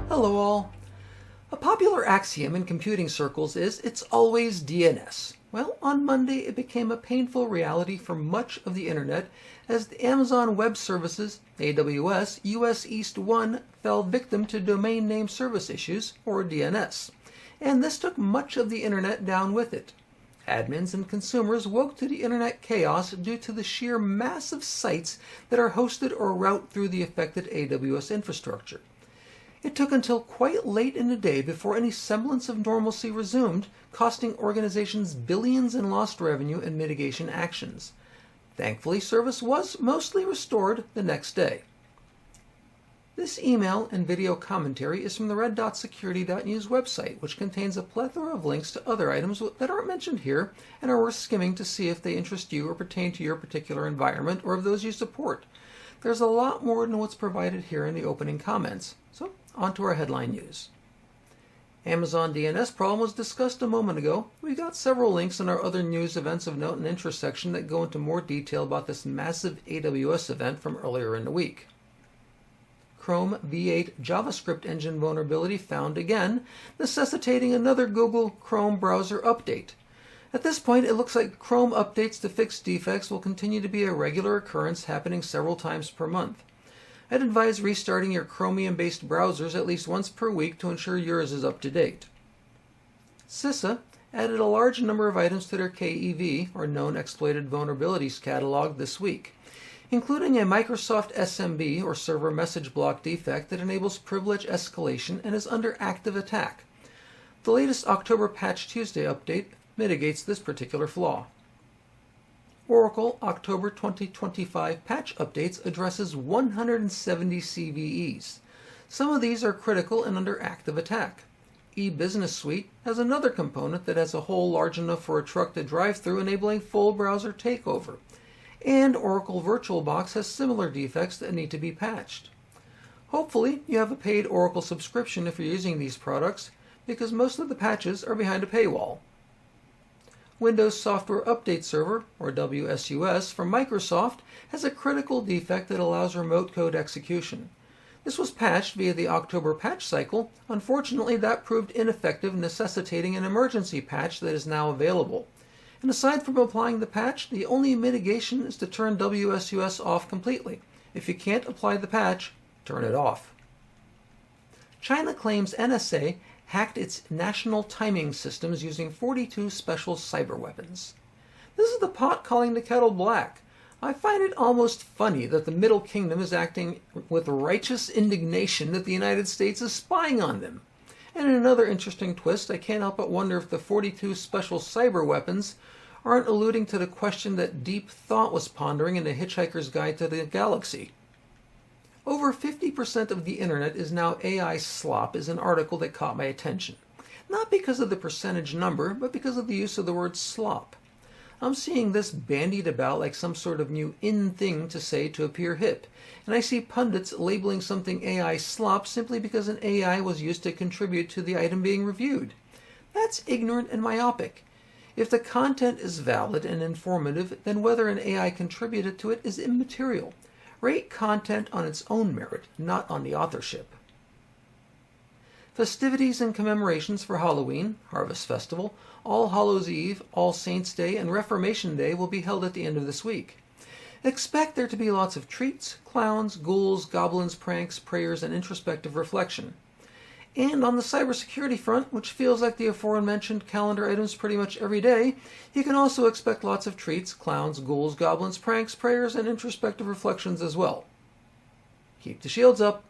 Hello all. A popular axiom in computing circles is it's always DNS. Well, on Monday it became a painful reality for much of the internet as the Amazon Web Services, AWS, US East 1 fell victim to domain name service issues, or DNS. And this took much of the internet down with it. Admins and consumers woke to the internet chaos due to the sheer mass of sites that are hosted or route through the affected AWS infrastructure. It took until quite late in the day before any semblance of normalcy resumed, costing organizations billions in lost revenue and mitigation actions. Thankfully, service was mostly restored the next day. This email and video commentary is from the RedDotSecurity.news website, which contains a plethora of links to other items that aren't mentioned here and are worth skimming to see if they interest you or pertain to your particular environment or of those you support. There's a lot more than what's provided here in the opening comments. So, on to our headline news. Amazon DNS problem was discussed a moment ago. We've got several links in our other news events of note and interest section that go into more detail about this massive AWS event from earlier in the week. Chrome V8 JavaScript engine vulnerability found again, necessitating another Google Chrome browser update. At this point, it looks like Chrome updates to fix defects will continue to be a regular occurrence happening several times per month. I'd advise restarting your Chromium-based browsers at least once per week to ensure yours is up to date. CISA added a large number of items to their KEV, or Known Exploited Vulnerabilities catalog, this week, including a Microsoft SMB, or Server Message Block defect that enables privilege escalation and is under active attack. The latest October Patch Tuesday update mitigates this particular flaw. Oracle October 2025 patch updates addresses 170 CVEs. Some of these are critical and under active attack. E-Business Suite has another component that has a hole large enough for a truck to drive through, enabling full browser takeover. And Oracle VirtualBox has similar defects that need to be patched. Hopefully, you have a paid Oracle subscription if you're using these products, because most of the patches are behind a paywall. Windows Software Update Server, or WSUS, from Microsoft has a critical defect that allows remote code execution. This was patched via the October patch cycle. Unfortunately, that proved ineffective, necessitating an emergency patch that is now available. And aside from applying the patch, the only mitigation is to turn WSUS off completely. If you can't apply the patch, turn it off. China claims NSA hacked its national timing systems using 42 special cyber weapons. This is the pot calling the kettle black. I find it almost funny that the Middle Kingdom is acting with righteous indignation that the United States is spying on them. And in another interesting twist, I can't help but wonder if the 42 special cyber weapons aren't alluding to the question that Deep Thought was pondering in The Hitchhiker's Guide to the Galaxy. Over 50% of the internet is now AI slop is an article that caught my attention. Not because of the percentage number, but because of the use of the word slop. I'm seeing this bandied about like some sort of new in thing to say to appear hip, and I see pundits labeling something AI slop simply because an AI was used to contribute to the item being reviewed. That's ignorant and myopic. If the content is valid and informative, then whether an AI contributed to it is immaterial. Rate content on its own merit, not on the authorship. Festivities and commemorations for Halloween, Harvest Festival, All Hallows Eve, All Saints' Day, and Reformation Day will be held at the end of this week. Expect there to be lots of treats, clowns, ghouls, goblins, pranks, prayers, and introspective reflection. And on the cybersecurity front, which feels like the aforementioned calendar items pretty much every day, you can also expect lots of treats, clowns, ghouls, goblins, pranks, prayers, and introspective reflections as well. Keep the shields up.